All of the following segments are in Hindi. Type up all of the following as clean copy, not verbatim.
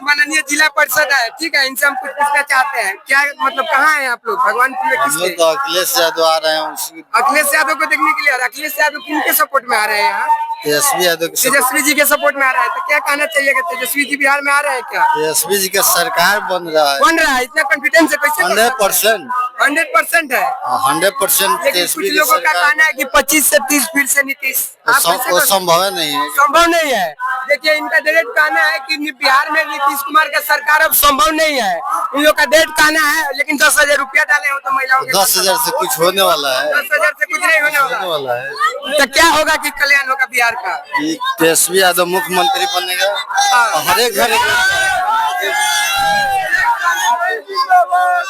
माननीय जिला परिषद है, ठीक है, इनसे हम कुछ पूछना चाहते हैं। क्या मतलब कहाँ हैं आप लोग? भगवानपुर में किसके? तो अखिलेश यादव आ रहे हैं, अखिलेश यादव को देखने के लिए। और अखिलेश यादव किनके सपोर्ट में आ रहे हैं यहाँ? तेजस्वी यादव तेजस्वी जी के सपोर्ट में आ रहा है। तो क्या कहना चाहिएगा, तेजस्वी जी बिहार में आ रहे हैं क्या? तेजस्वी जी का सरकार बन रहा है। बन रहा है, इतना कॉन्फिडेंस है कैसे? 100% 100% है। 100% लेकिन कुछ लोगों का कहना है कि 25 से 30 फिर से नीतीश। वो संभव नहीं है, संभव नहीं है। देखिए इनका डायरेक्ट कहना है कि बिहार में नीतीश कुमार का सरकार अब संभव नहीं है। इन लोग का डायरेक्ट कहना है। लेकिन 10,000 रुपया डाले हो तो महिलाओं के 10,000 से कुछ होने वाला है। 10,000 से कुछ नहीं होने वाला है। तो क्या होगा कि कल्याण होगा बिहार का? तेजस्वी यादव मुख्यमंत्री बनेगा। हर एक घर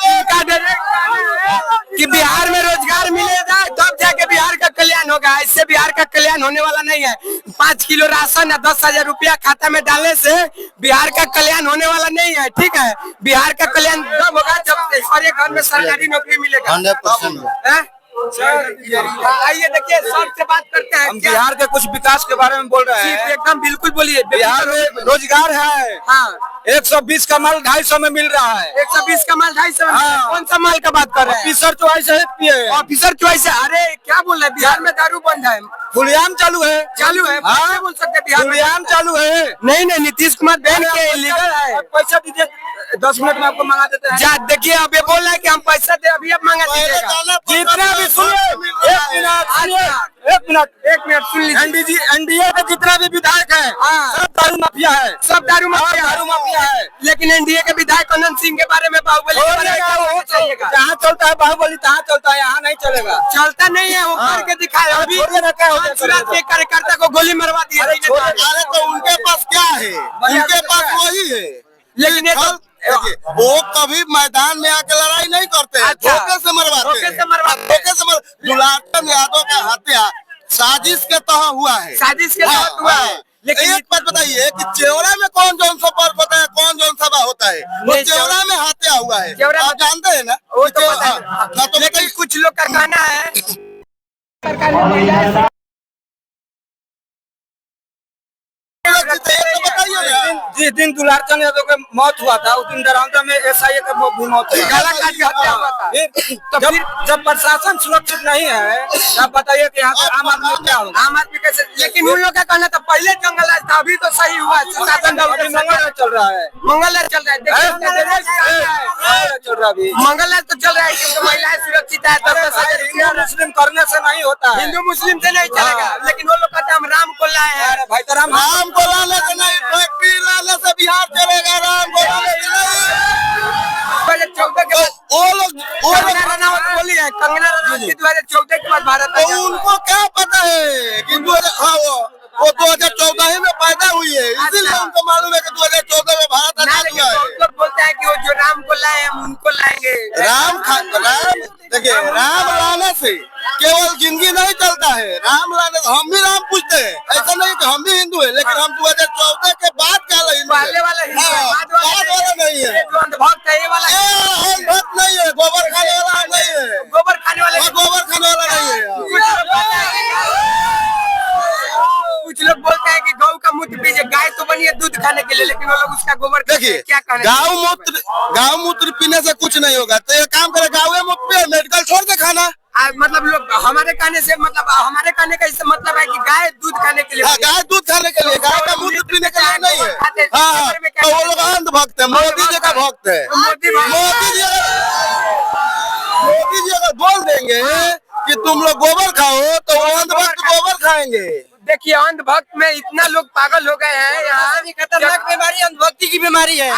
इनका डायरेक्ट कहना है कि बिहार में रोजगार मिलेगा तब जाके बिहार का कल्याण होगा। इससे बिहार का कल्याण होने वाला नहीं है। 5 किलो राशन या 10,000 रुपया खाता में डालने से बिहार का कल्याण होने वाला नहीं है, ठीक है। बिहार का कल्याण तब होगा जब हर एक घर में सरकारी नौकरी मिलेगा। 100%। आइए देखिए सर से बात करते हैं। हम बिहार के कुछ विकास के बारे में बोल रहे हैं। एकदम बिल्कुल बोलिए। बिहार में रोजगार है। हाँ, 120 का माल 250 में मिल रहा है। 120 का माल 250 में। हाँ। कौन सा माल का बात कर रहे हैं? ऑफिसर चॉइस है। ऑफिसर चॉइस है। अरे क्या बोल रहे हैं, बिहार में दारू बंद है, खुलेआम चालू है। चालू है। हाँ, बोल सकते बिहार में खुलेआम चालू है। नहीं नहीं, नीतीश कुमार बैन के इलीगल है। पैसा दीजिए, 10 मिनट में आपको मंगा देते हैं। जा देखिए अब ये बोल रहा है कि हम पैसा दे, अभी अब मांगा दीजिएगा। जितना भी सुनिए, एक मिनट सुन लीजिए। एनडीए के जितना भी विधायक है सब दारू माफिया है। सब दारू माफिया है। लेकिन एनडीए के विधायक अनंत सिंह के बारे में बाहुबली के बारे में क्या कहना चाहिएगा? जहाँ चलता है बाहुबली तहाँ चलता है, यहाँ नहीं चलेगा। चलता नहीं है, वो करके दिखाया। अभी के कार्यकर्ता को गोली मरवा दी। अरे तो उनके पास क्या है? उनके पास वही है। लेकिन ये तो वो कभी मैदान में आके लड़ाई नहीं करते हैं। अच्छा। धोखे से मरवाते। दुलारचंद यादव का हत्या साजिश के तहत हुआ है। साजिश के तहत हुआ है। लेकिन एक बात बताइए कि चेवड़ा में कौन सा पर्व होता है, कौन सभा होता है? वो चेवड़ा में हत्या हुआ है। आप जानते हैं ना? वो तो पता है। लेकिन कुछ लोग का कहना है सरकार ने महिलाएं जिस दिन दुलारचंद यादव का मौत हुआ था उस दिन दरौंदा में एसआईए का भी मौत हुआ। गला काट के हत्या हुआ था। तो जब प्रशासन सुरक्षित नहीं है तब बताइए कि यहाँ पे आम आदमी क्या होगा? आम आदमी कैसे? लेकिन उन लोग का कहना था पहले जंगल राज था, अभी तो सही हुआ। मंगल चल रहा है। मंगल राज चल रहा है। चल रहा है। मंगल राज तो चल रहा है क्योंकि महिलाएं सुरक्षित है। हिंदू मुस्लिम करने से नहीं होता है। हिंदू मुस्लिम से नहीं चलेगा। लेकिन वो लोग कहते हैं हम राम को लाए हैं। भाई तो राम को लाने से नहीं, लाने से बिहार चलेगा। राम को लाने से नहीं। 2014 के बाद वो लोग कंगना रनावत बोली है। कंगना रनावत 2014 के बाद भारत तो उनको क्या पता है कि वो 2014 में पैदा हुई है, इसीलिए उनको मालूम है कि 2014 में भारत आजाद हुआ है। लोग बोलते हैं कि वो जो राम को लाए हम उनको लाएंगे। राम देखिए, राम लाने से केवल जिंदगी नहीं चलता है। राम लाने से हम भी राम पूछते हैं। ऐसा नहीं कि हम भी हिंदू है, लेकिन हम 2014 के बाद क्या पहले वाला हिंदू है, बाद वाला नहीं है। जो अंधभक्त है ये वाला भक्त नहीं है, गोबर खाने वाला नहीं है। गोबर खाने वाले गोबर खाने वाला नहीं है। कुछ लोग बोलते हैं कि गौ का मूत्र पीजिए। गाय तो बनी है दूध खाने के लिए, लेकिन वो लोग उसका गोबर देखिए क्या कहना? गाँव मूत्र पीने से कुछ नहीं होगा। तो एक काम करे, गाँव मूत्र मेडिकल छोड़ दे खाना। मतलब लोग हमारे कहने से मतलब हमारे कहने का इससे मतलब है कि गाय दूध खाने के लिए। गाय दूध खाने के लिए, गाय का मूत्र पीने के लिए नहीं है। हाँ, तो वो लोग अंधभक्त है। मोदी जी का भक्त है। मोदी जी अगर बोल देंगे कि तुम लोग गोबर खाओ तो वो अंधभक्त गोबर खाएंगे। देखिए अंधभक्त में इतना लोग पागल हो गए हैं। यहाँ खतरनाक बीमारी अंधभक्ति की बीमारी है।